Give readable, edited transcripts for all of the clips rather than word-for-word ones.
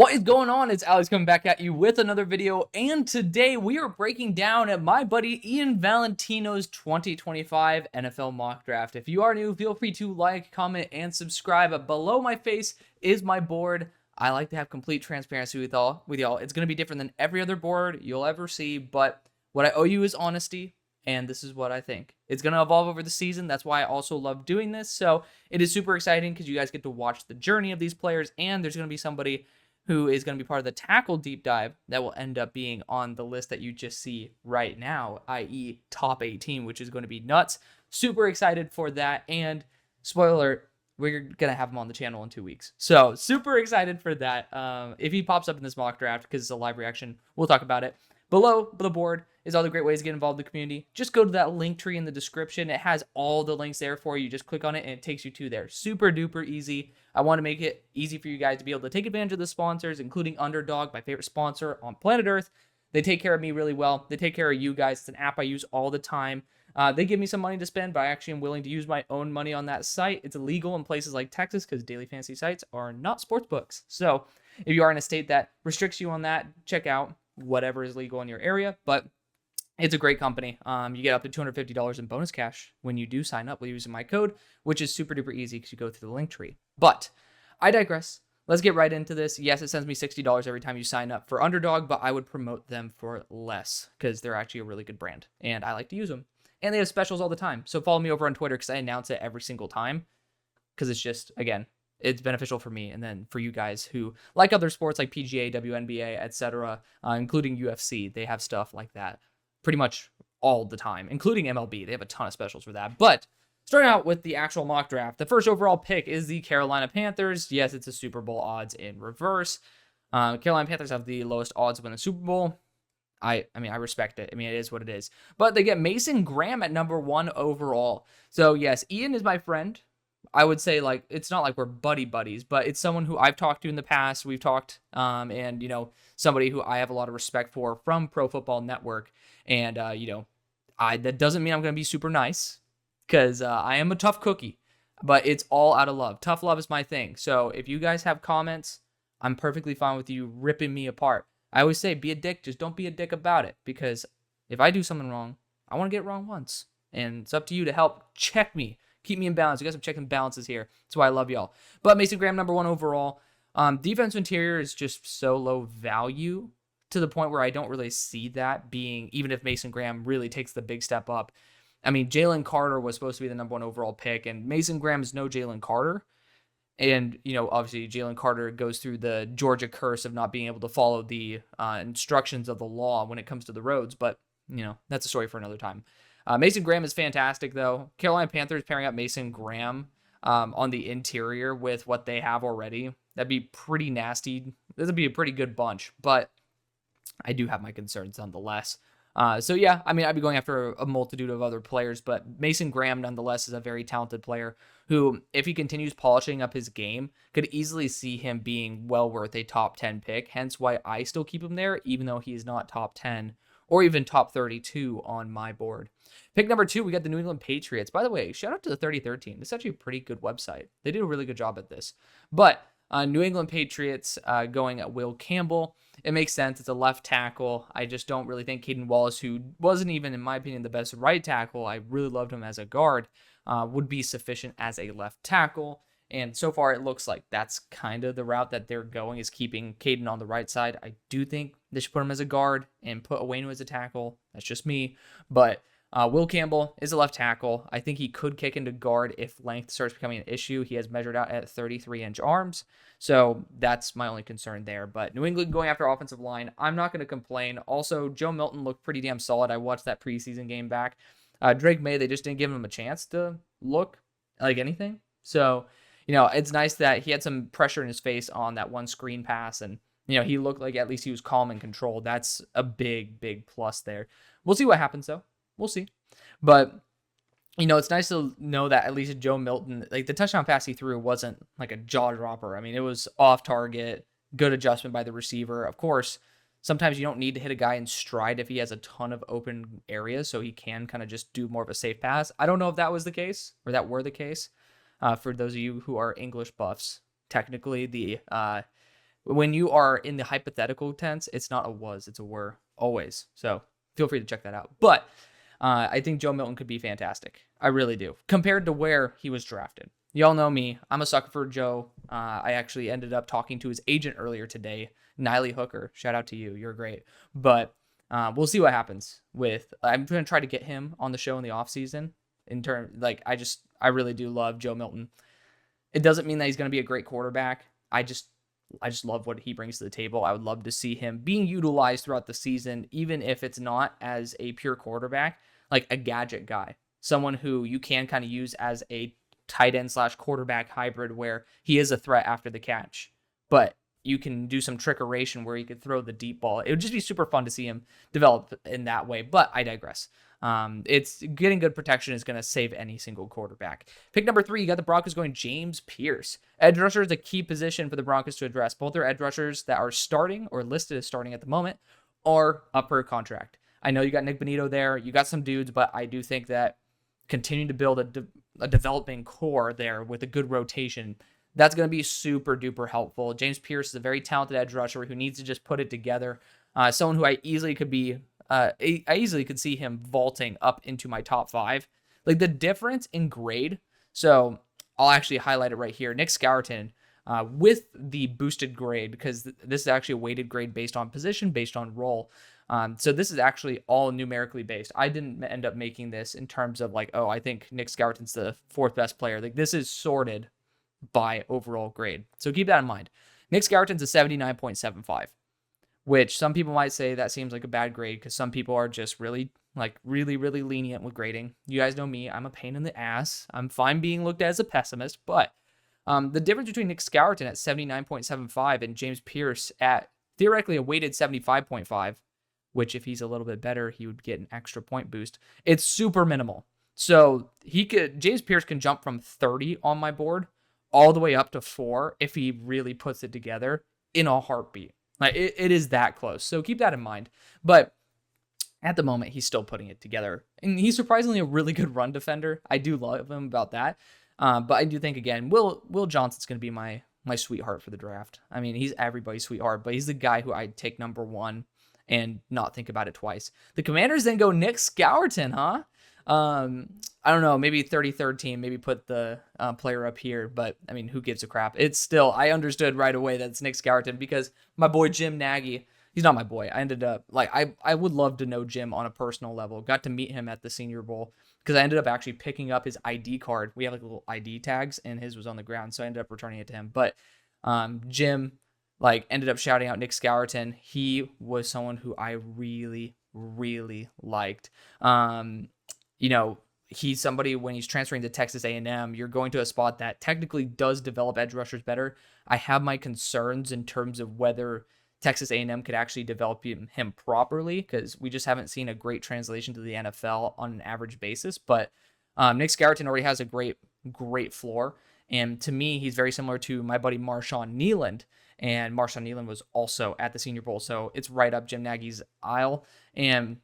What is going on? It's Alex coming back at you with another video, and today we are breaking down at my buddy Ian Valentino's 2025 NFL mock draft. If you are new, feel free to like, comment, and subscribe. Below my face is my board. I like to have complete transparency with y'all. It's going to be different than every other board you'll ever see, but what I owe you is honesty, and this is what I think. It's going to evolve over the season. That's why I also love doing this. So it is super exciting because you guys get to watch the journey of these players, and there's going to be somebody who is going to be part of the tackle deep dive that will end up being on the list that you just see right now, i.e. top 18, which is going to be nuts. Super excited for that. And spoiler alert, we're going to have him on the channel in 2 weeks. So super excited for that. If he pops up in this mock draft, because it's a live reaction, we'll talk about it. Below the board is all the great ways to get involved in the community. Just go to that link tree in the description. It has all the links there for you. Just click on it and it takes you to there. Super duper easy. I want to make it easy for you guys to be able to take advantage of the sponsors, including UnderDog, my favorite sponsor on planet Earth. They take care of me really well. They take care of you guys. It's an app I use all the time. They give me some money to spend, but I actually am willing to use my own money on that site. It's illegal in places like Texas because daily fantasy sites are not sports books. So if you are in a state that restricts you on that, check out whatever is legal in your area. But it's a great company. You get up to $250 in bonus cash when you do sign up with using my code, which is super duper easy because you go through the link tree. But I digress. Let's get right into this. Yes, it sends me $60 every time you sign up for UnderDog, but I would promote them for less because they're actually a really good brand and I like to use them. And they have specials all the time. So follow me over on Twitter because I announce it every single time because it's just, again, it's beneficial for me and then for you guys who like other sports like PGA, WNBA, etc., including UFC. They have stuff like that pretty much all the time, including MLB. They have a ton of specials for that. But starting out with the actual mock draft, the first overall pick is the Carolina Panthers. Yes, it's a Super Bowl odds in reverse. Carolina Panthers have the lowest odds to win the Super Bowl. I mean, I respect it. I mean, it is what it is. But they get Mason Graham at number 1 overall. So, yes, Ian is my friend. I would say, like, it's not like we're buddies, but it's someone who I've talked to in the past. We've talked, and, you know, somebody who I have a lot of respect for from Pro Football Network. And, you know, that doesn't mean I'm going to be super nice because I am a tough cookie, but it's all out of love. Tough love is my thing. So if you guys have comments, I'm perfectly fine with you ripping me apart. I always say, be a dick, just don't be a dick about it, because if I do something wrong, I want to get it wrong once. And it's up to you to help check me, keep me in balance. You guys have checks and balances here. That's why I love y'all. But Mason Graham, number 1 overall. Defensive interior is just so low value to the point where I don't really see that being, even if Mason Graham really takes the big step up. I mean, Jalen Carter was supposed to be the number 1 overall pick, and Mason Graham is no Jalen Carter. And, you know, obviously Jalen Carter goes through the Georgia curse of not being able to follow the instructions of the law when it comes to the roads. But, you know, that's a story for another time. Mason Graham is fantastic, though. Carolina Panthers pairing up Mason Graham on the interior with what they have already. That'd be pretty nasty. This would be a pretty good bunch, but I do have my concerns nonetheless. So yeah, I mean, I'd be going after a multitude of other players, but Mason Graham nonetheless is a very talented player who, if he continues polishing up his game, could easily see him being well worth a top 10 pick. Hence why I still keep him there, even though he is not top 10 or even top 32 on my board. Pick number 2, we got the New England Patriots. By the way, shout out to the 3013. This is actually a pretty good website. They do a really good job at this. But New England Patriots going at Will Campbell. It makes sense. It's a left tackle. I just don't really think Caden Wallace, who wasn't even, in my opinion, the best right tackle, I really loved him as a guard, would be sufficient as a left tackle. And so far, it looks like that's kind of the route that they're going, is keeping Caden on the right side. I do think they should put him as a guard and put Owenu as a tackle. That's just me. But Will Campbell is a left tackle. I think he could kick into guard if length starts becoming an issue. He has measured out at 33-inch arms. So that's my only concern there. But New England going after offensive line, I'm not going to complain. Also, Joe Milton looked pretty damn solid. I watched that preseason game back. Drake May, they just didn't give him a chance to look like anything. So, you know, it's nice that he had some pressure in his face on that one screen pass. And, you know, he looked like at least he was calm and controlled. That's a big, big plus there. We'll see what happens, though. We'll see. But, you know, it's nice to know that at least Joe Milton, like the touchdown pass he threw wasn't like a jaw dropper. I mean, it was off target, good adjustment by the receiver. Of course, sometimes you don't need to hit a guy in stride if he has a ton of open areas, so he can kind of just do more of a safe pass. I don't know if that was the case or that were the case. For those of you who are English buffs, technically the When you are in the hypothetical tense, it's not a was, it's a were always. So feel free to check that out. But I think Joe Milton could be fantastic. I really do. Compared to where he was drafted. Y'all know me. I'm a sucker for Joe. I actually ended up talking to his agent earlier today, Niley Hooker. Shout out to you. You're great. But we'll see what happens with. I'm going to try to get him on the show in the offseason. I really do love Joe Milton. It doesn't mean that he's going to be a great quarterback. I just love what he brings to the table. I would love to see him being utilized throughout the season, even if it's not as a pure quarterback, like a gadget guy, someone who you can kind of use as a tight end / quarterback hybrid where he is a threat after the catch, but you can do some trickeration where he could throw the deep ball. It would just be super fun to see him develop in that way, but I digress. It's getting good protection is going to save any single quarterback. Pick number 3, you got the Broncos going James Pierce. Edge rusher is a key position for the Broncos to address. Both their edge rushers that are starting or listed as starting at the moment are up for a contract. I know you got Nick Bonito there. You got some dudes, but I do think that continuing to build a developing core there with a good rotation, that's going to be super duper helpful. James Pierce is a very talented edge rusher who needs to just put it together. Someone who I easily could see him vaulting up into my top 5. Like the difference in grade. So I'll actually highlight it right here. Nick Scourton with the boosted grade, because this is actually a weighted grade based on position, based on role. So this is actually all numerically based. I didn't end up making this in terms of like, oh, I think Nick Scourton's the 4th best player. Like this is sorted by overall grade. So keep that in mind. Nick Scourton's a 79.75, which some people might say that seems like a bad grade because some people are just really lenient with grading. You guys know me. I'm a pain in the ass. I'm fine being looked at as a pessimist, but the difference between Nick Scourton at 79.75 and James Pierce at theoretically a weighted 75.5, which if he's a little bit better, he would get an extra point boost. It's super minimal. So James Pierce can jump from 30 on my board all the way up to 4 if he really puts it together in a heartbeat. Like it is that close. So keep that in mind. But at the moment, he's still putting it together. And he's surprisingly a really good run defender. I do love him about that. But I do think, again, Will Johnson's going to be my sweetheart for the draft. I mean, he's everybody's sweetheart, but he's the guy who I'd take number 1 and not think about it twice. The Commanders then go Nick Scourton, huh? I don't know, maybe 33rd team, maybe put the player up here, but I mean, who gives a crap? It's still, I understood right away that it's Nick Scourton because my boy Jim Nagy, he's not my boy. I ended up, I would love to know Jim on a personal level. Got to meet him at the Senior Bowl because I ended up actually picking up his ID card. We have like little ID tags and his was on the ground, so I ended up returning it to him. But Jim ended up shouting out Nick Scourton. He was someone who I really, really liked. He's somebody when he's transferring to Texas A&M, you're going to a spot that technically does develop edge rushers better. I have my concerns in terms of whether Texas A&M could actually develop him properly because we just haven't seen a great translation to the NFL on an average basis. But Nick Scourton already has a great floor. And to me, he's very similar to my buddy Marshawn Nealand. And Marshawn Nealand was also at the Senior Bowl. So it's right up Jim Nagy's aisle. And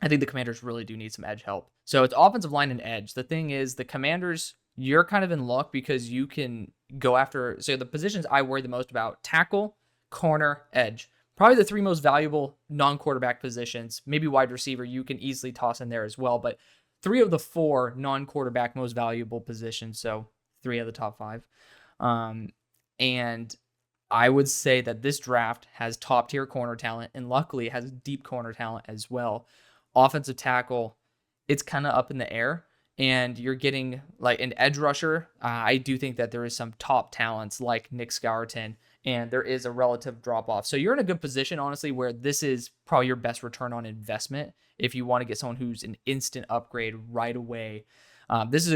I think the Commanders really do need some edge help. So it's offensive line and edge. The thing is, the Commanders, you're kind of in luck because you can go after. So the positions I worry the most about: tackle, corner, edge. Probably the 3 most valuable non-quarterback positions. Maybe wide receiver you can easily toss in there as well. But 3 of the 4 non-quarterback most valuable positions. So 3 of the top 5. And I would say that this draft has top tier corner talent, and luckily it has deep corner talent as well. Offensive tackle, it's kind of up in the air, and you're getting like an edge rusher. I do think that there is some top talents like Nick Scourton, and there is a relative drop off. So you're in a good position, honestly, where this is probably your best return on investment if you want to get someone who's an instant upgrade right away. This is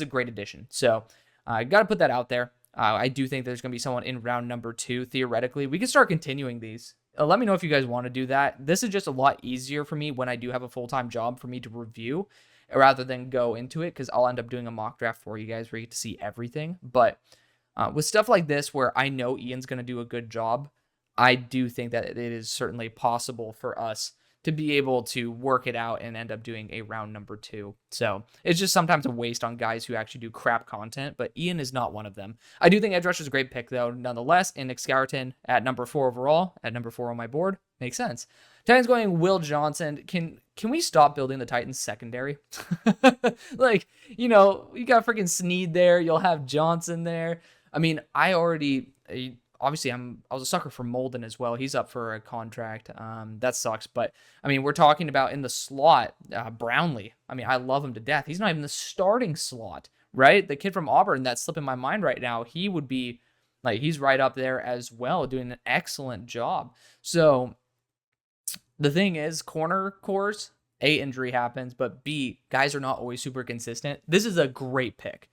a great addition. So I got to put that out there. I do think there's going to be someone in round number 2. Theoretically, we can start continuing these. Let me know if you guys want to do that. This is just a lot easier for me when I do have a full-time job for me to review rather than go into it, because I'll end up doing a mock draft for you guys where you get to see everything. But with stuff like this where I know Ian's going to do a good job, I do think that it is certainly possible for us to be able to work it out and end up doing a round number 2. So it's just sometimes a waste on guys who actually do crap content, but Ian is not one of them. I do think edge rusher is a great pick, though, nonetheless. And Nick Scourton at number 4 overall, at number 4 on my board. Makes sense. Titans going Will Johnson. Can we stop building the Titans secondary? Like, you know, you got freaking Snead there. You'll have Johnson there. I mean, obviously I was a sucker for Molden as well. He's up for a contract. That sucks. But I mean, we're talking about in the slot, Brownlee. I mean, I love him to death. He's not even the starting slot, right? The kid from Auburn that's slipping my mind right now. He would be like, he's right up there as well, doing an excellent job. So the thing is, corner cores, A, injury happens, but B, guys are not always super consistent. This is a great pick.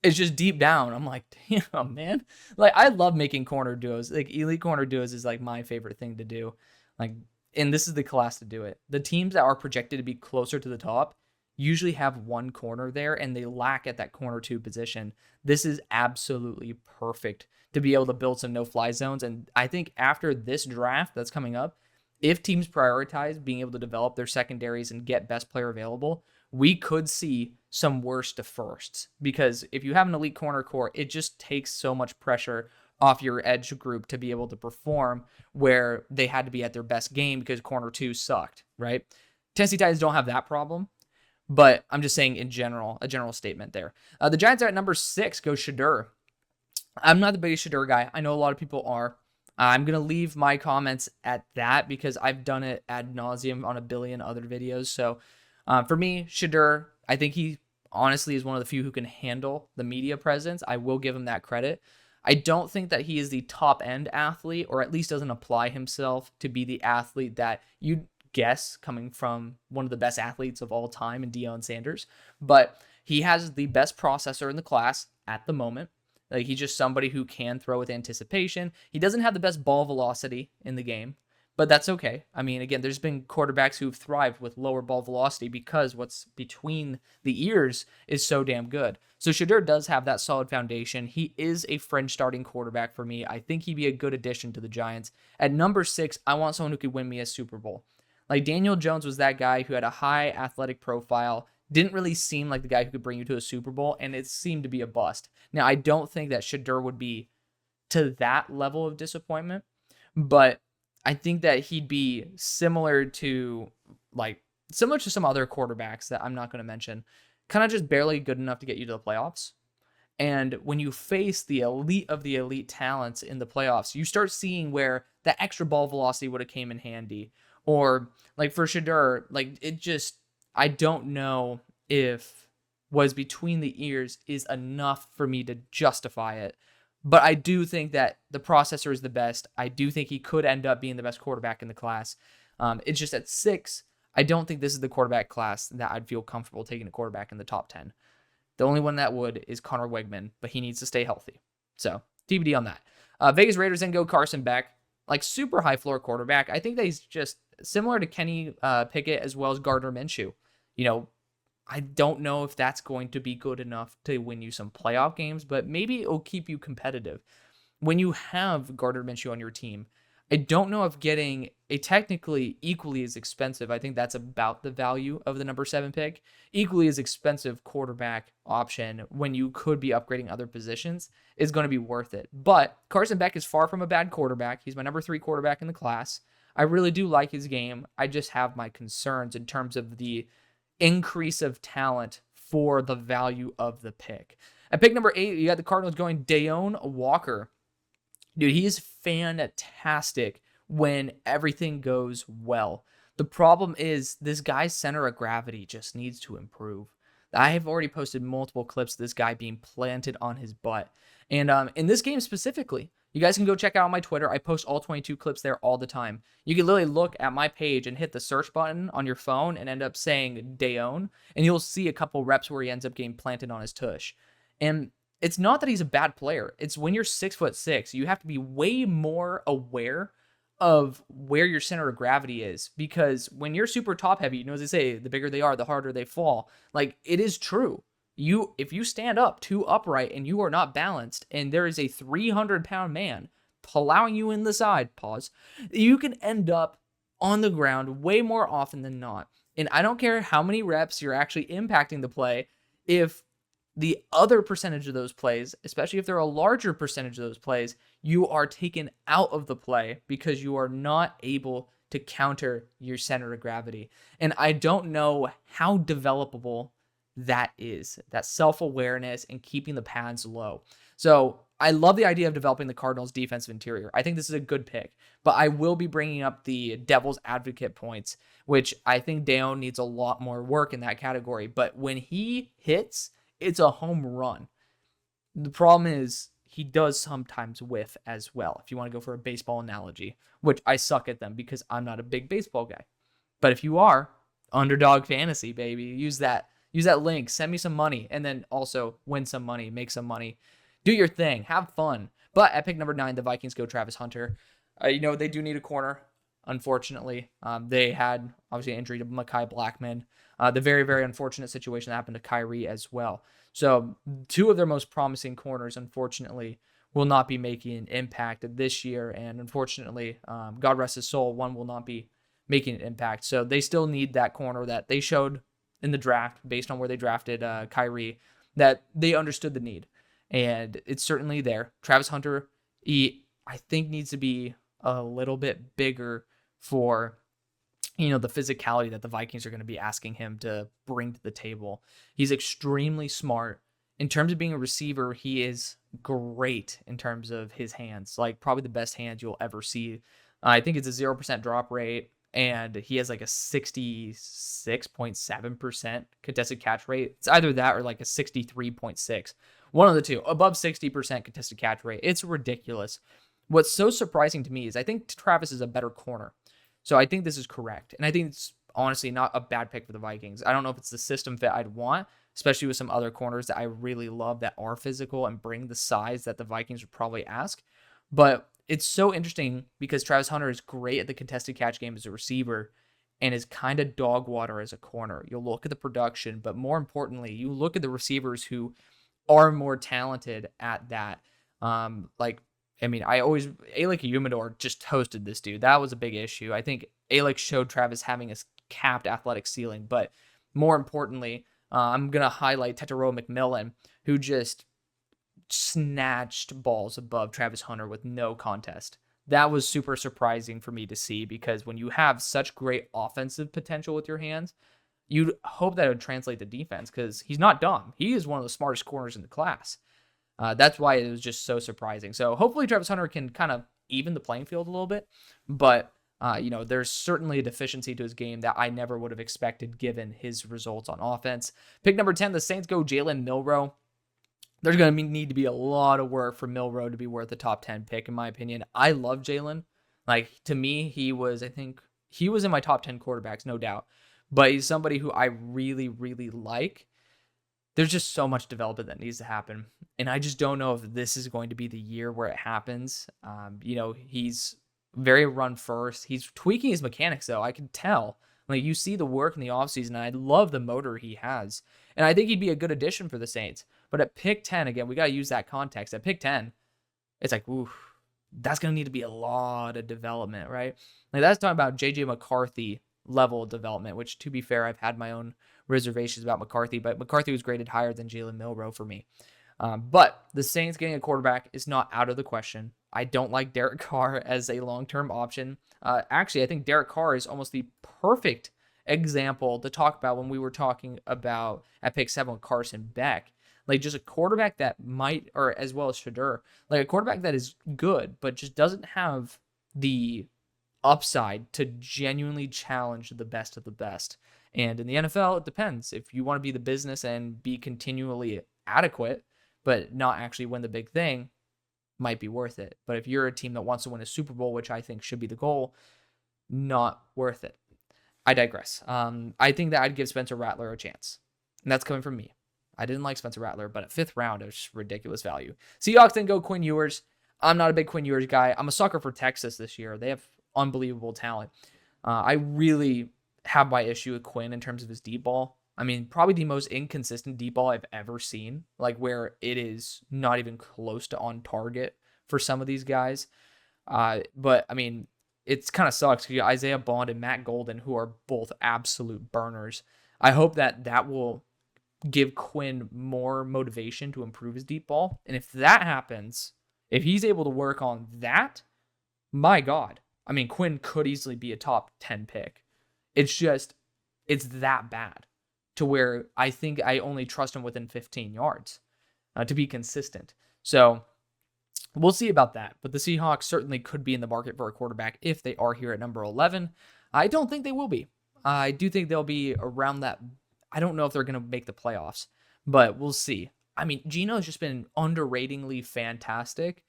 It's just deep down, I'm like, damn, man. Like, I love making corner duos. Like, elite corner duos is like my favorite thing to do. Like, and this is the class to do it. The teams that are projected to be closer to the top usually have one corner there, and they lack at that corner 2 position. This is absolutely perfect to be able to build some no-fly zones. And I think after this draft that's coming up, if teams prioritize being able to develop their secondaries and get best player available, we could see some worst to firsts, because if you have an elite corner core, it just takes so much pressure off your edge group to be able to perform where they had to be at their best game because corner 2 sucked, right? Tennessee Titans don't have that problem, but I'm just saying in general, a general statement there. The Giants are at number 6, go Shedeur. I'm not the biggest Shedeur guy. I know a lot of people are. I'm going to leave my comments at that because I've done it ad nauseum on a billion other videos. So for me, Shedeur, I think he honestly is one of the few who can handle the media presence. I will give him that credit. I don't think that he is the top end athlete, or at least doesn't apply himself to be the athlete that you'd guess coming from one of the best athletes of all time in Shedeur Sanders. But he has the best processor in the class at the moment. Like, he's just somebody who can throw with anticipation. He doesn't have the best ball velocity in the game, but that's okay. I mean, again, there's been quarterbacks who've thrived with lower ball velocity because what's between the ears is so damn good. So Shedeur does have that solid foundation. He is a fringe starting quarterback for me. I think he'd be a good addition to the Giants. At number 6, I want someone who could win me a Super Bowl. Like, Daniel Jones was that guy who had a high athletic profile, didn't really seem like the guy who could bring you to a Super Bowl, and it seemed to be a bust. Now, I don't think that Shedeur would be to that level of disappointment, but I think that he'd be similar to some other quarterbacks that I'm not going to mention, kind of just barely good enough to get you to the playoffs. And when you face the elite of the elite talents in the playoffs, you start seeing where that extra ball velocity would have came in handy. Or like for Shedeur, like it just, I don't know if was between the ears is enough for me to justify it. But I do think that the processor is the best. I do think he could end up being the best quarterback in the class. It's just at 6, I don't think this is the quarterback class that I'd feel comfortable taking a quarterback in the top 10. The only one that would is Connor Wegman, but he needs to stay healthy. So TBD on that. Vegas Raiders then go Carson Beck. Like, super high floor quarterback. I think that he's just similar to Kenny Pickett as well as Gardner Minshew. You know, I don't know if that's going to be good enough to win you some playoff games, but maybe it'll keep you competitive. When you have Gardner Minshew on your team, I don't know if getting a technically equally as expensive, I think that's about the value of the number 7 pick, equally as expensive quarterback option when you could be upgrading other positions is going to be worth it. But Carson Beck is far from a bad quarterback. He's my number 3 quarterback in the class. I really do like his game. I just have my concerns in terms of the increase of talent for the value of the pick. At pick number 8, you got the Cardinals going Deone Walker. Dude, he is fantastic when everything goes well. The problem is this guy's center of gravity just needs to improve. I have already posted multiple clips of this guy being planted on his butt. And in this game specifically, you guys can go check out my Twitter. I post all 22 clips there all the time. You can literally look at my page and hit the search button on your phone and end up saying Deone, and you'll see a couple reps where he ends up getting planted on his tush. And it's not that he's a bad player. It's when you're 6'6", you have to be way more aware of where your center of gravity is, because when you're super top heavy, you know, as they say, the bigger they are, the harder they fall. Like, it is true. If you stand up too upright and you are not balanced, and there is a 300-pound man plowing you in the side, you can end up on the ground way more often than not. And I don't care how many reps you're actually impacting the play, if the other percentage of those plays, especially if they're a larger percentage of those plays, you are taken out of the play because you are not able to counter your center of gravity. And I don't know how developable that is, that self-awareness and keeping the pads low. So I love the idea of developing the Cardinals defensive interior. I think this is a good pick, but I will be bringing up the devil's advocate points, which I think Dayon needs a lot more work in that category. But when he hits, it's a home run. The problem is he does sometimes whiff as well, if you want to go for a baseball analogy, which I suck at them because I'm not a big baseball guy. But if you are, UnderDog Fantasy, baby, use that link, send me some money, and then also win some money, make some money, do your thing, have fun. But at pick number 9, the Vikings go Travis Hunter. They do need a corner, unfortunately. They had, obviously, an injury to Mekhi Blackman. The very, very unfortunate situation that happened to Kyrie as well. So 2 of their most promising corners, unfortunately, will not be making an impact this year. And unfortunately, God rest his soul, one will not be making an impact. So they still need that corner that they showed in the draft, based on where they drafted Kyrie, that they understood the need. And it's certainly there. Travis Hunter, I think, needs to be a little bit bigger for the physicality that the Vikings are going to be asking him to bring to the table. He's extremely smart. In terms of being a receiver, he is great in terms of his hands, like probably the best hands you'll ever see. I think it's a 0% drop rate, and he has like a 66.7% contested catch rate. It's either that or like a 63.6. One of the two, above 60% contested catch rate. It's ridiculous. What's so surprising to me is I think Travis is a better corner. So I think this is correct. And I think it's honestly not a bad pick for the Vikings. I don't know if it's the system fit I'd want, especially with some other corners that I really love that are physical and bring the size that the Vikings would probably ask. But it's so interesting because Travis Hunter is great at the contested catch game as a receiver and is kind of dog water as a corner. You'll look at the production, but more importantly, you look at the receivers who are more talented at that. Alec Umador just toasted this dude. That was a big issue. I think Alec showed Travis having a capped athletic ceiling, but more importantly, I'm going to highlight Tetairoa McMillan, who just snatched balls above Travis Hunter with no contest. That was super surprising for me to see, because when you have such great offensive potential with your hands, you'd hope that it would translate to defense, because he's not dumb. He is one of the smartest corners in the class. That's why it was just so surprising. So hopefully Travis Hunter can kind of even the playing field a little bit. But, there's certainly a deficiency to his game that I never would have expected given his results on offense. Pick number 10, the Saints go Jalen Milroe. There's going to need to be a lot of work for Milroe to be worth a top 10 pick, in my opinion. I love Jalen. To me, he was in my top 10 quarterbacks, no doubt. But he's somebody who I really, really like. There's just so much development that needs to happen. And I just don't know if this is going to be the year where it happens. He's very run first. He's tweaking his mechanics, though. I can tell. You see the work in the offseason, and I love the motor he has. And I think he'd be a good addition for the Saints. But at pick 10, again, we got to use that context. At pick 10, it's that's going to need to be a lot of development, right? That's talking about J.J. McCarthy level of development, which, to be fair, I've had my own reservations about McCarthy, but McCarthy was graded higher than Jalen Milroe for me. But the Saints getting a quarterback is not out of the question. I don't like Derek Carr as a long-term option. Actually, I think Derek Carr is almost the perfect example to talk about when we were talking about at pick 7 with Carson Beck. Just a quarterback that might, or as well as Shedeur, a quarterback that is good, but just doesn't have the upside to genuinely challenge the best of the best. And in the NFL, it depends. If you want to be the business and be continually adequate, but not actually win the big thing, might be worth it. But if you're a team that wants to win a Super Bowl, which I think should be the goal, not worth it. I digress. I think that I'd give Spencer Rattler a chance. And that's coming from me. I didn't like Spencer Rattler, but at 5th round, it was ridiculous value. Seahawks then go Quinn Ewers. I'm not a big Quinn Ewers guy. I'm a sucker for Texas this year. They have unbelievable talent. I really have my issue with Quinn in terms of his deep ball. Probably the most inconsistent deep ball I've ever seen, where it is not even close to on target for some of these guys. But it's kind of sucks because Isaiah Bond and Matt Golden, who are both absolute burners. I hope that will give Quinn more motivation to improve his deep ball. And if that happens, if he's able to work on that, my God. I mean, Quinn could easily be a top 10 pick. It's that bad to where I think I only trust him within 15 yards to be consistent. So we'll see about that. But the Seahawks certainly could be in the market for a quarterback if they are here at number 11. I don't think they will be. I do think they'll be around that. I don't know if they're going to make the playoffs, but we'll see. I mean, Geno has just been underratingly fantastic.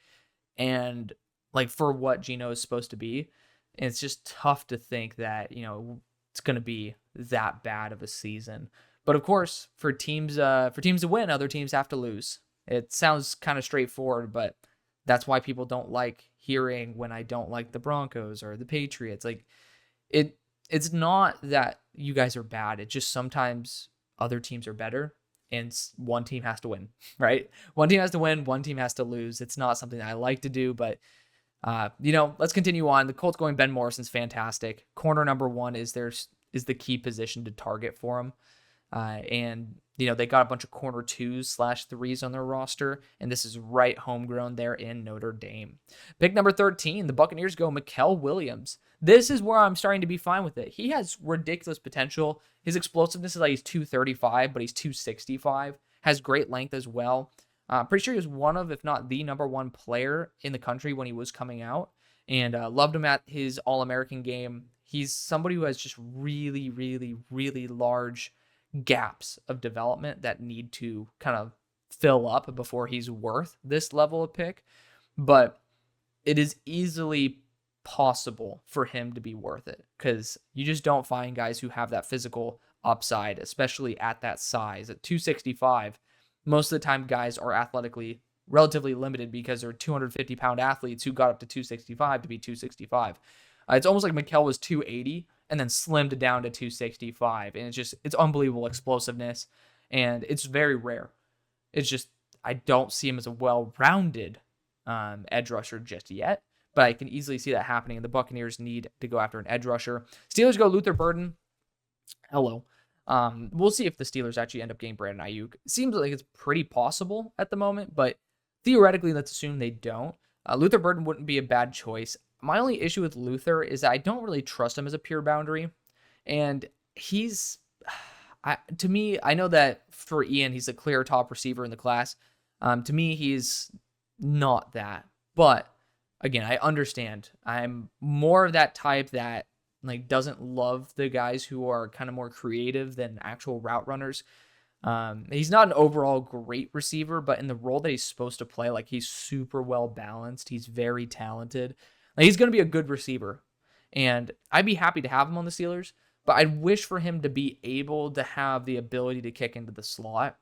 And like for what Geno is supposed to be, it's just tough to think that, it's going to be that bad of a season. But of course, for teams to win, other teams have to lose. It sounds kind of straightforward, but that's why people don't like hearing when I don't like the Broncos or the Patriots. Like it's not that you guys are bad. It's just sometimes other teams are better and one team has to win, right? One team has to win, one team has to lose. It's not something that I like to do, but let's continue on. The Colts going Ben Morrison's fantastic. Corner number 1 is the key position to target for him. And they got a bunch of corner 2/3s on their roster, and this is right homegrown there in Notre Dame. Pick number 13, the Buccaneers go Mikael Williams. This is where I'm starting to be fine with it. He has ridiculous potential. His explosiveness is like he's 235, but he's 265. Has great length as well. Pretty sure he was one of, if not the number 1 player in the country when he was coming out, and loved him at his All-American game. He's somebody who has just really, really, really large gaps of development that need to kind of fill up before he's worth this level of pick. But it is easily possible for him to be worth it because you just don't find guys who have that physical upside, especially at that size. At 265, most of the time guys are athletically relatively limited because they're 250-pound athletes who got up to 265 to be 265. It's almost like Mikael was 280 and then slimmed down to 265. And it's unbelievable explosiveness. And it's very rare. It's just, I don't see him as a well-rounded edge rusher just yet. But I can easily see that happening. And the Buccaneers need to go after an edge rusher. Steelers go Luther Burden. Hello. We'll see if the Steelers actually end up getting Brandon Ayuk. It seems like it's pretty possible at the moment. But theoretically, let's assume they don't. Luther Burden wouldn't be a bad choice. My only issue with Luther is that I don't really trust him as a pure boundary. And to me, I know that for Ian, he's a clear top receiver in the class. To me, he's not that. But again, I understand. I'm more of that type that like doesn't love the guys who are kind of more creative than actual route runners. He's not an overall great receiver, but in the role that he's supposed to play, like he's super well balanced. He's very talented. Like, he's going to be a good receiver, and I'd be happy to have him on the Steelers, but I'd wish for him to be able to have the ability to kick into the slot.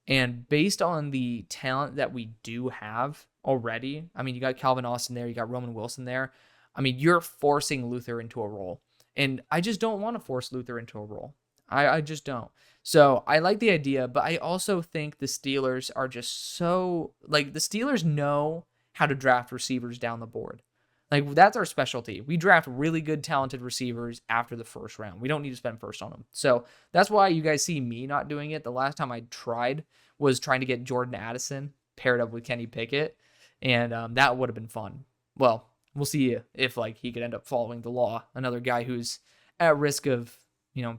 And based on the talent that we do have already, I mean, you got Calvin Austin there, you got Roman Wilson there. I mean, you're forcing Luther into a role, and I just don't want to force Luther into a role. I just don't. So I like the idea, but I also think the Steelers are just so, like, the Steelers know how to draft receivers down the board. Like, that's our specialty. We draft really good, talented receivers after the first round. We don't need to spend first on them. So that's why you guys see me not doing it. The last time I tried was trying to get Jordan Addison paired up with Kenny Pickett, and that would have been fun. Well, we'll see if like he could end up following the law. Another guy who's at risk of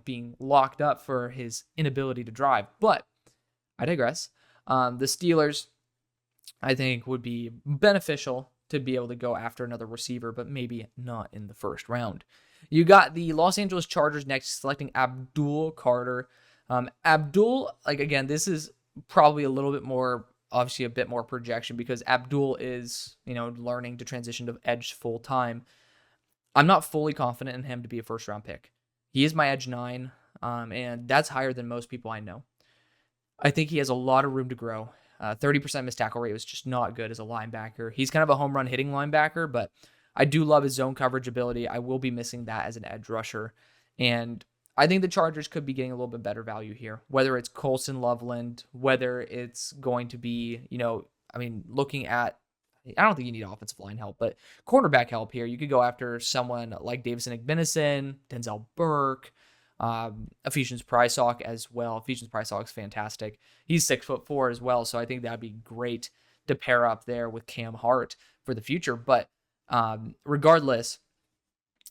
being locked up for his inability to drive. But I digress. The Steelers, I think, would be beneficial to be able to go after another receiver, but maybe not in the first round. You got the Los Angeles Chargers next, selecting Abdul Carter. Abdul, like, again, this is probably a little bit more, obviously a bit more projection because Abdul is, learning to transition to edge full time. I'm not fully confident in him to be a first round pick. He is my edge 9, and that's higher than most people I know. I think he has a lot of room to grow. 30% missed tackle rate was just not good as a linebacker. He's kind of a home run hitting linebacker, but I do love his zone coverage ability. I will be missing that as an edge rusher. And I think the Chargers could be getting a little bit better value here, whether it's Colson Loveland, whether it's going to be, looking at I don't think you need offensive line help, but cornerback help here. You could go after someone like Davison Igbinison, Denzel Burke, Ephesians Prysock as well. Ephesians Prysock's fantastic. He's 6'4" as well, so I think that'd be great to pair up there with Cam Hart for the future. But regardless,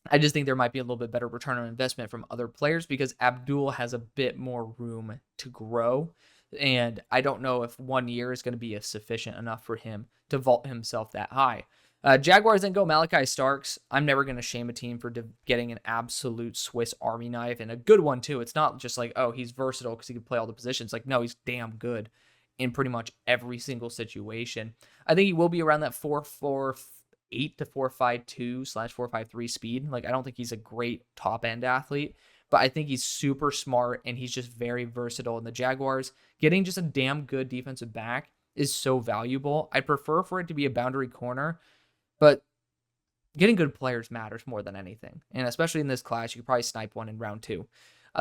I just think there might be a little bit better return on investment from other players because Abdul has a bit more room to grow. And I don't know if 1 year is going to be sufficient enough for him to vault himself that high. Jaguars then go Malachi Starks. I'm never going to shame a team for getting an absolute Swiss Army knife and a good one too. It's not just like, oh, he's versatile because he can play all the positions. Like, no, he's damn good in pretty much every single situation. I think he will be around that 4.48 to 4.52/4.53 speed. Like, I don't think he's a great top end athlete, but I think he's super smart and he's just very versatile. In the Jaguars, getting just a damn good defensive back is so valuable. I'd prefer for it to be a boundary corner, but getting good players matters more than anything. And especially in this class, you could probably snipe one in round 2.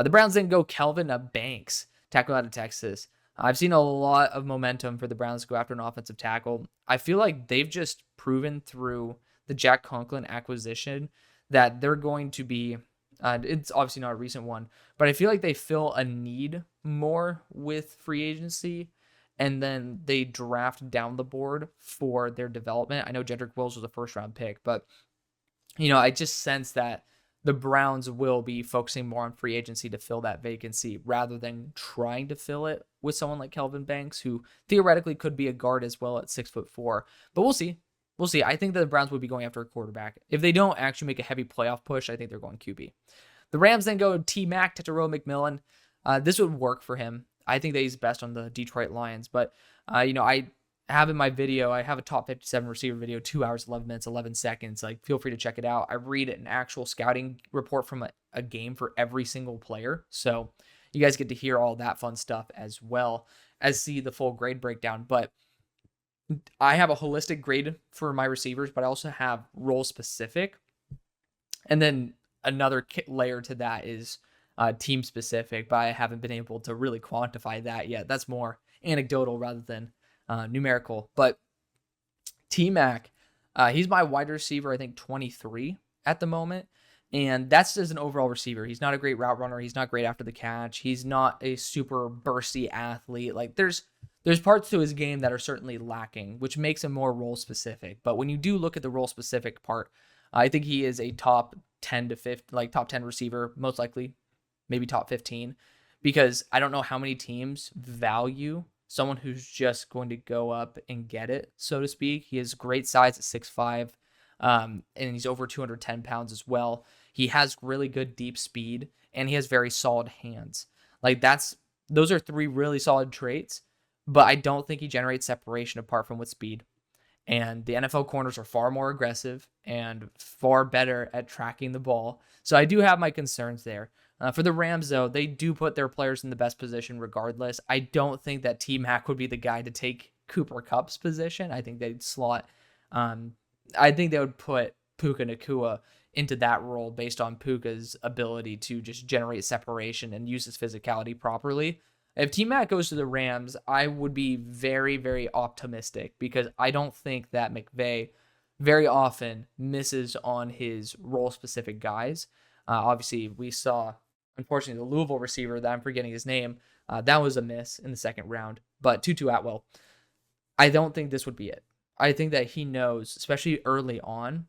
The Browns then go Kelvin Banks, tackle out of Texas. I've seen a lot of momentum for the Browns to go after an offensive tackle. I feel like they've just proven through the Jack Conklin acquisition that they're going to be, it's obviously not a recent one, but I feel like they fill a need more with free agency, and then they draft down the board for their development. I know Jedrick Wills was a first-round pick, but, I just sense that the Browns will be focusing more on free agency to fill that vacancy rather than trying to fill it with someone like Kelvin Banks, who theoretically could be a guard as well at 6'4". But we'll see. We'll see. I think that the Browns would be going after a quarterback. If they don't actually make a heavy playoff push, I think they're going QB. The Rams then go T-Mac, Tetairoa McMillan. This would work for him. I think that he's best on the Detroit Lions. But, I have in my video, I have a top 57 receiver video, 2 hours, 11 minutes, 11 seconds. Like, feel free to check it out. I read an actual scouting report from a game for every single player. So you guys get to hear all that fun stuff as well as see the full grade breakdown. But I have a holistic grade for my receivers, but I also have role specific. And then another layer to that is team specific, but I haven't been able to really quantify that yet. That's more anecdotal rather than numerical. But T-Mac, he's my wide receiver, I think 23 at the moment. And that's as an overall receiver. He's not a great route runner. He's not great after the catch. He's not a super bursty athlete. Like, there's parts to his game that are certainly lacking, which makes him more role specific. But when you do look at the role specific part, I think he is a top 10 to 15, like top 10 receiver, most likely, maybe top 15, because I don't know how many teams value someone who's just going to go up and get it, so to speak. He has great size at 6'5", and he's over 210 pounds as well. He has really good deep speed, and he has very solid hands. Like, those are 3 really solid traits, but I don't think he generates separation apart from with speed. And the NFL corners are far more aggressive and far better at tracking the ball. So I do have my concerns there. For the Rams, though, they do put their players in the best position regardless. I don't think that T-Mac would be the guy to take Cooper Kupp's position. I think they'd slot. I think they would put Puka Nacua into that role based on Puka's ability to just generate separation and use his physicality properly. If T-Mac goes to the Rams, I would be very, very optimistic because I don't think that McVay very often misses on his role-specific guys. Obviously, we saw, unfortunately, the Louisville receiver that I'm forgetting his name. That was a miss in the second round. But Tutu Atwell, I don't think this would be it. I think that he knows, especially early on,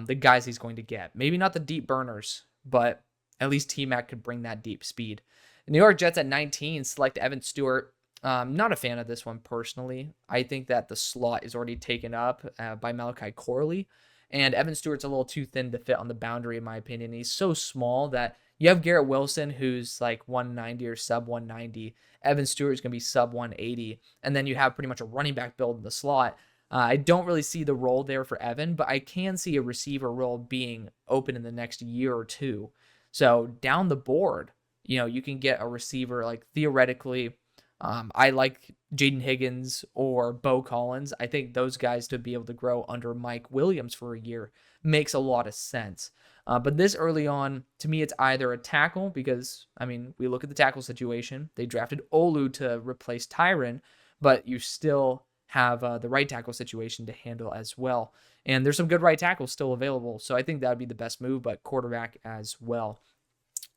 the guys he's going to get. Maybe not the deep burners, but at least T-Mac could bring that deep speed. The New York Jets at 19 select Evan Stewart. Not a fan of this one personally. I think that the slot is already taken up by Malachi Corley, and Evan Stewart's a little too thin to fit on the boundary, in my opinion. He's so small that you have Garrett Wilson, who's like 190 or sub 190. Evan Stewart's going to be sub 180, and then you have pretty much a running back build in the slot. I don't really see the role there for Evan, but I can see a receiver role being open in the next year or two. So down the board, you can get a receiver like theoretically. I like Jaden Higgins or Bo Collins. I think those guys to be able to grow under Mike Williams for a year makes a lot of sense. But this early on, to me, it's either a tackle because, we look at the tackle situation. They drafted Olu to replace Tyron, but you still have the right tackle situation to handle as well. And there's some good right tackles still available. So I think that would be the best move, but quarterback as well.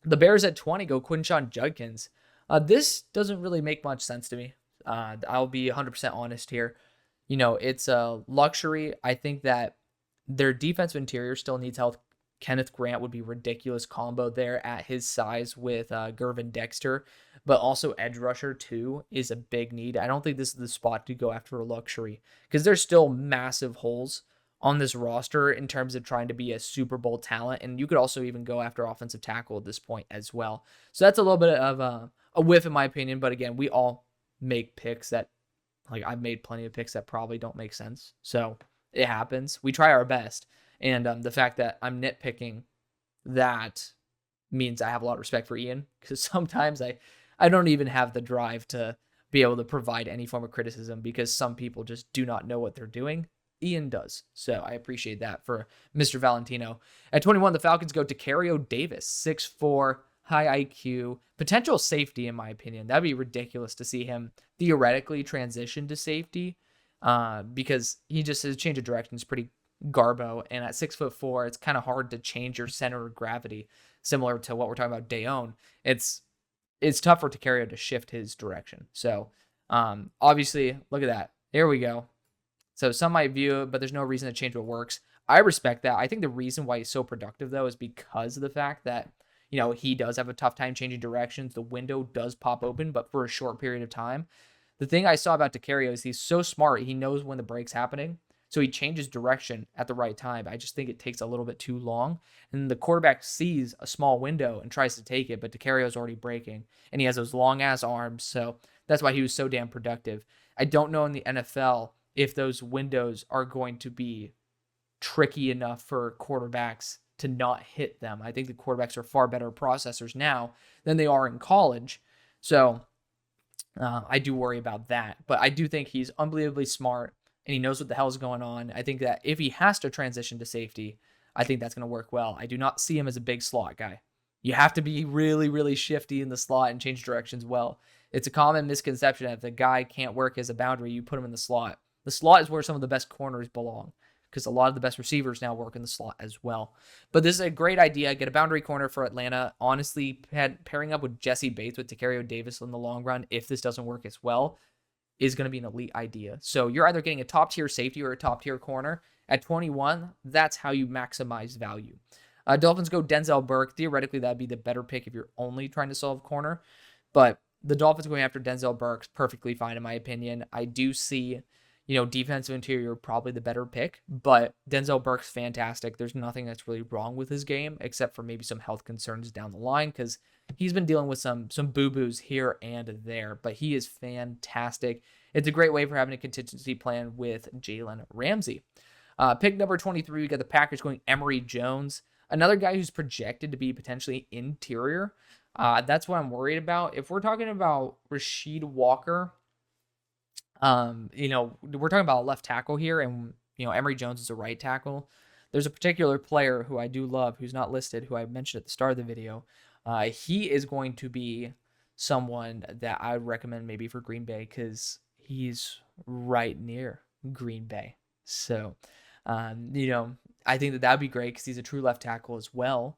The Bears at 20 go Quinshon Judkins. This doesn't really make much sense to me. I'll be 100% honest here. It's a luxury. I think that their defensive interior still needs help. Kenneth Grant would be ridiculous combo there at his size with Gervin Dexter, but also edge rusher too is a big need. I don't think this is the spot to go after a luxury because there's still massive holes on this roster in terms of trying to be a Super Bowl talent, and you could also even go after offensive tackle at this point as well. So that's a little bit of a whiff in my opinion, but again, we all make picks that, like, I've made plenty of picks that probably don't make sense. So it happens. We try our best. And the fact that I'm nitpicking, that means I have a lot of respect for Ian, because sometimes I don't even have the drive to be able to provide any form of criticism because some people just do not know what they're doing. Ian does. So I appreciate that for Mr. Valentino. At 21, the Falcons go to Davis, Davis, 6'4", high IQ, potential safety in my opinion. That'd be ridiculous to see him theoretically transition to safety because his change of direction is pretty garbo, and at 6'4", it's kind of hard to change your center of gravity, similar to what we're talking about Dayon. It's tough for Dacario to shift his direction. So obviously, look at that. There we go. So some might view it, but there's no reason to change what works. I respect that. I think the reason why he's so productive, though, is because of the fact that, he does have a tough time changing directions. The window does pop open, but for a short period of time. The thing I saw about Dacario is he's so smart. He knows when the break's happening. So he changes direction at the right time. I just think it takes a little bit too long. And the quarterback sees a small window and tries to take it, but Dacario's already breaking. And he has those long-ass arms, so that's why he was so damn productive. I don't know in the NFL if those windows are going to be tricky enough for quarterbacks to not hit them. I think the quarterbacks are far better processors now than they are in college. So I do worry about that. But I do think he's unbelievably smart, and he knows what the hell is going on. I think that if he has to transition to safety, I think that's going to work well. I do not see him as a big slot guy. You have to be really, really shifty in the slot and change directions well. It's a common misconception that if the guy can't work as a boundary, you put him in the slot. The slot is where some of the best corners belong, because a lot of the best receivers now work in the slot as well. But this is a great idea. Get a boundary corner for Atlanta. Honestly, pairing up with Jesse Bates with Dacario Davis in the long run, if this doesn't work as well, is going to be an elite idea. So you're either getting a top-tier safety or a top-tier corner. At 21, that's how you maximize value. Dolphins go Denzel Burke. Theoretically, that'd be the better pick if you're only trying to solve corner. But the Dolphins going after Denzel Burke's perfectly fine, in my opinion. I do see, defensive interior probably the better pick, but Denzel Burke's fantastic. There's nothing that's really wrong with his game, except for maybe some health concerns down the line, because he's been dealing with some boo-boos here and there, but he is fantastic. It's a great way for having a contingency plan with Jalen Ramsey. Pick number 23, we got the Packers going Emory Jones, another guy who's projected to be potentially interior. That's what I'm worried about. If we're talking about Rasheed Walker, we're talking about a left tackle here, and Emory Jones is a right tackle. There's a particular player who I do love, who's not listed, who I mentioned at the start of the video. He is going to be someone that I would recommend maybe for Green Bay, because he's right near Green Bay. So, I think that would be great because he's a true left tackle as well.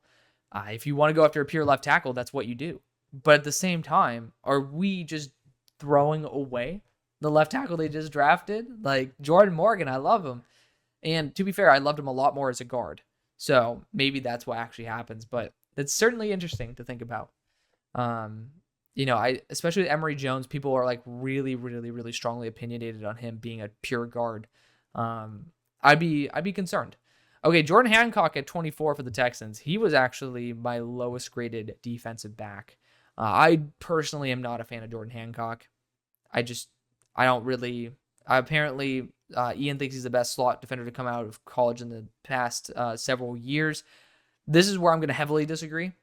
If you want to go after a pure left tackle, that's what you do. But at the same time, are we just throwing away the left tackle they just drafted? Like Jordan Morgan, I love him. And to be fair, I loved him a lot more as a guard. So maybe that's what actually happens. But it's certainly interesting to think about. Especially with Emory Jones, people are like really, really, really strongly opinionated on him being a pure guard. I'd be concerned. Okay, Jordan Hancock at 24 for the Texans. He was actually my lowest graded defensive back. I personally am not a fan of Jordan Hancock. Apparently, Ian thinks he's the best slot defender to come out of college in the past several years. This is where I'm going to heavily disagree,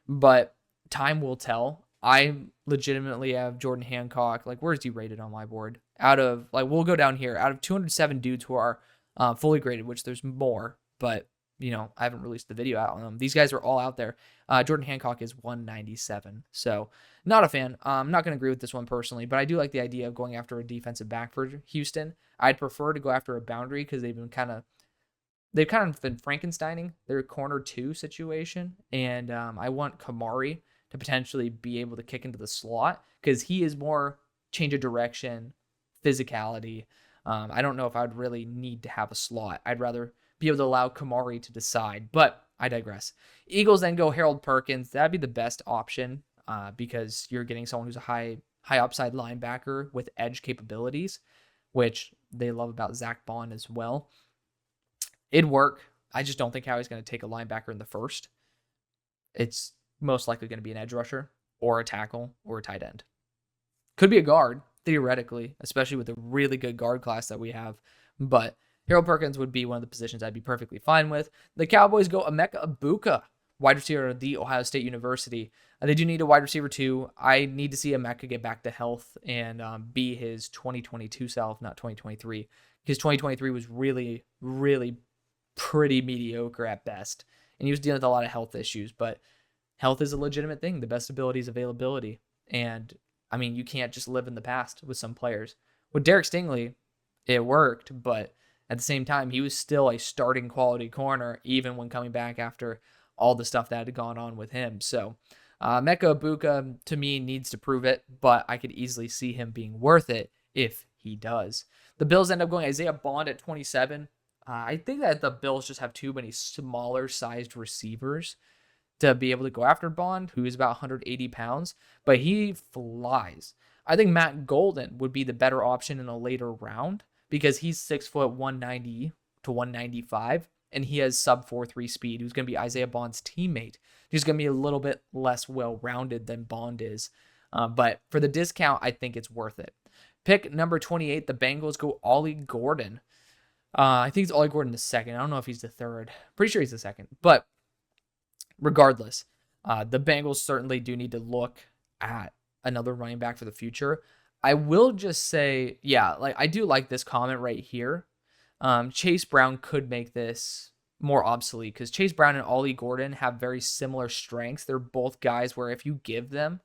but time will tell. I legitimately have Jordan Hancock. Like, where is he rated on my board? We'll go down here. Out of 207 dudes who are fully graded, which there's more, but I haven't released the video out on them. These guys are all out there. Jordan Hancock is 197. So not a fan. I'm not going to agree with this one personally, but I do like the idea of going after a defensive back for Houston. I'd prefer to go after a boundary because they've kind of been Frankensteining their corner 2 situation. And I want Kamari to potentially be able to kick into the slot because he is more change of direction, physicality. I don't know if I'd really need to have a slot. I'd rather be able to allow Kamari to decide, but I digress. Eagles then go Harold Perkins. That'd be the best option because you're getting someone who's a high upside linebacker with edge capabilities, which they love about Zach Bond as well. It'd work. I just don't think Howie's going to take a linebacker in the first. It's most likely going to be an edge rusher or a tackle or a tight end. Could be a guard, theoretically, especially with the really good guard class that we have. But Harold Perkins would be one of the positions I'd be perfectly fine with. The Cowboys go Emeka Egbuka, wide receiver at The Ohio State University. They do need a wide receiver too. I need to see Emeka get back to health and be his 2022 self, not 2023. Because 2023 was really, really pretty mediocre at best. And he was dealing with a lot of health issues. But health is a legitimate thing. The best ability is availability. And I mean, you can't just live in the past with some players. With Derek Stingley, it worked, but at the same time, he was still a starting quality corner, even when coming back after all the stuff that had gone on with him. So, Emeka Egbuka, to me, needs to prove it, but I could easily see him being worth it if he does. The Bills end up going Isaiah Bond at 27. I think that the Bills just have too many smaller-sized receivers to be able to go after Bond, who is about 180 pounds, but he flies. I think Matt Golden would be the better option in a later round because he's 6 foot 190 to 195, and he has sub 4.3 speed. Who's going to be Isaiah Bond's teammate? He's going to be a little bit less well-rounded than Bond is, but for the discount, I think it's worth it. Pick number 28, the Bengals go Ollie Gordon. I think it's Ollie Gordon the second. I don't know if he's the third. Pretty sure he's the second, but regardless, the Bengals certainly do need to look at another running back for the future. I will just say, I do like this comment right here. Chase Brown could make this more obsolete because Chase Brown and Ollie Gordon have very similar strengths. They're both guys where if you give them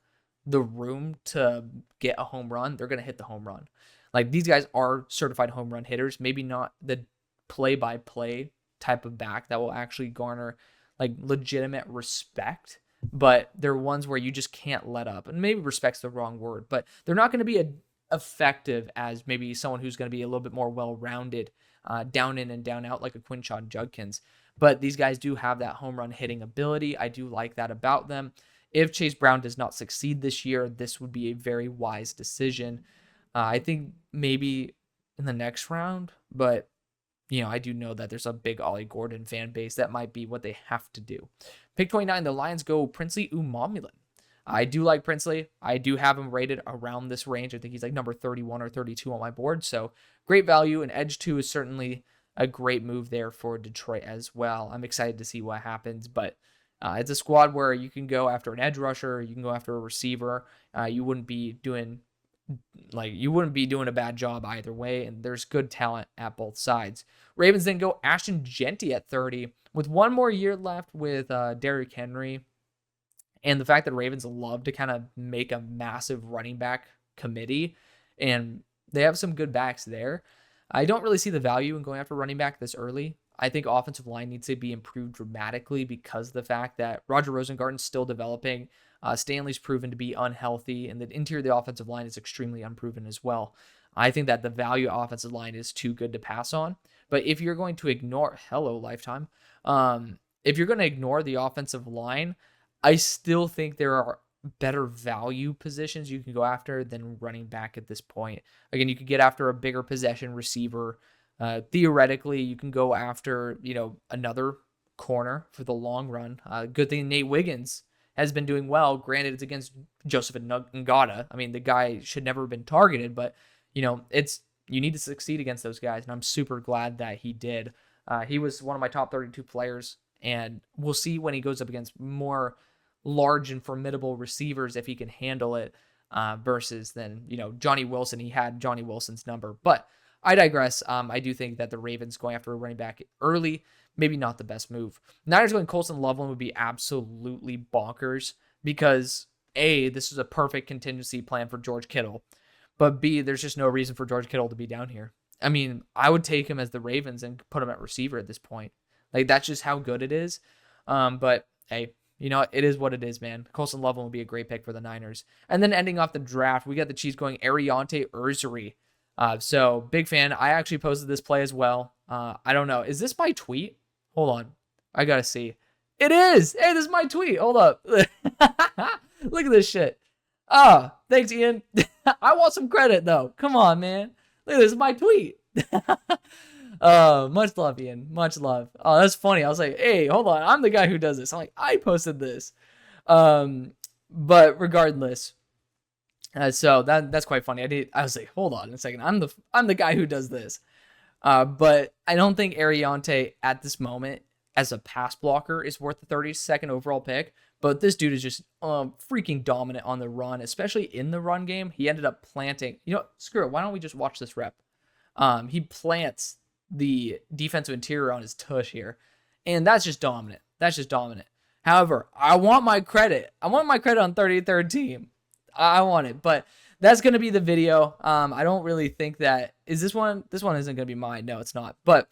the room to get a home run, they're going to hit the home run. Like, these guys are certified home run hitters, maybe not the play-by-play type of back that will actually garner like legitimate respect, but they're ones where you just can't let up. And maybe respect's the wrong word, but they're not going to be effective as maybe someone who's going to be a little bit more well-rounded, down in and down out like a Quinshon Judkins. But these guys do have that home run hitting ability. I do like that about them. If Chase Brown does not succeed this year, this would be a very wise decision. I think maybe in the next round, but I do know that there's a big Ollie Gordon fan base. That might be what they have to do. Pick 29, the Lions go Princely Umamulan. I do like Princely. I do have him rated around this range. I think he's like number 31 or 32 on my board. So great value. And Edge 2 is certainly a great move there for Detroit as well. I'm excited to see what happens, but it's a squad where you can go after an edge rusher. You can go after a receiver. You wouldn't be doing a bad job either way, and there's good talent at both sides. Ravens then go Ashton Jeanty at 30 with one more year left with Derrick Henry, and the fact that Ravens love to kind of make a massive running back committee, and they have some good backs there. I don't really see the value in going after running back this early. I think offensive line needs to be improved dramatically because of the fact that Roger Rosengarten's still developing. Stanley's proven to be unhealthy, and the interior of the offensive line is extremely unproven as well. I think that the value offensive line is too good to pass on. But if you're going to ignore, Lifetime, if you're going to ignore the offensive line, I still think there are better value positions you can go after than running back at this point. Again, you could get after a bigger possession receiver. Theoretically, you can go after, another corner for the long run. Good thing Nate Wiggins has been doing well. Granted, it's against Joseph Ngata. I mean, the guy should never have been targeted, but, you need to succeed against those guys, and I'm super glad that he did. He was one of my top 32 players, and we'll see when he goes up against more large and formidable receivers if he can handle it versus then, Johnny Wilson. He had Johnny Wilson's number, but I digress. I do think that the Ravens going after a running back early maybe not the best move. Niners going Colson Loveland would be absolutely bonkers because A, this is a perfect contingency plan for George Kittle, but B, there's just no reason for George Kittle to be down here. I mean, I would take him as the Ravens and put him at receiver at this point. Like, that's just how good it is. But hey, you know, it is what it is, man. Colson Loveland would be a great pick for the Niners. And then ending off the draft, we got the Chiefs going Ariante Ursary. So big fan. I actually posted this play as well. I don't know. Is this my tweet? Hold on. I gotta see. It is. Hey, this is my tweet. Hold up. Look at this shit. Oh, thanks, Ian. I want some credit though. Come on, man. Look, this is my tweet. Much love, Ian. Much love. Oh, that's funny. I was like, hey, hold on. I'm the guy who does this. I'm like, I posted this. But regardless, so that's quite funny. I was like, hold on a second. I'm the guy who does this. But I don't think Ariante at this moment as a pass blocker is worth the 32nd overall pick. But this dude is just freaking dominant on the run, especially in the run game. He ended up planting. You know, screw it. Why don't we just watch this rep? He plants the defensive interior on his tush here. And that's just dominant. That's just dominant. However, I want my credit. I want my credit on 33rd team. I want it. But that's going to be the video. I don't really think that... Is this one? This one isn't going to be mine. No, it's not. But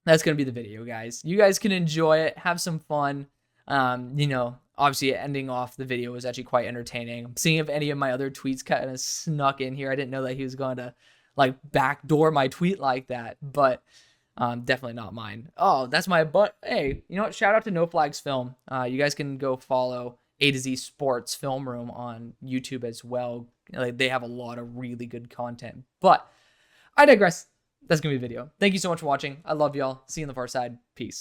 that's going to be the video, guys. You guys can enjoy it. Have some fun. You know, obviously ending off the video was actually quite entertaining. I'm seeing if any of my other tweets kind of snuck in here. I didn't know that he was going to like backdoor my tweet like that, but definitely not mine. Oh, that's my butt. Hey, you know what? Shout out to No Flags Film. You guys can go follow A to Z Sports Film Room on YouTube as well. Like, they have a lot of really good content, but I digress. That's gonna be the video. Thank you so much for watching. I love y'all. See you on the far side. Peace.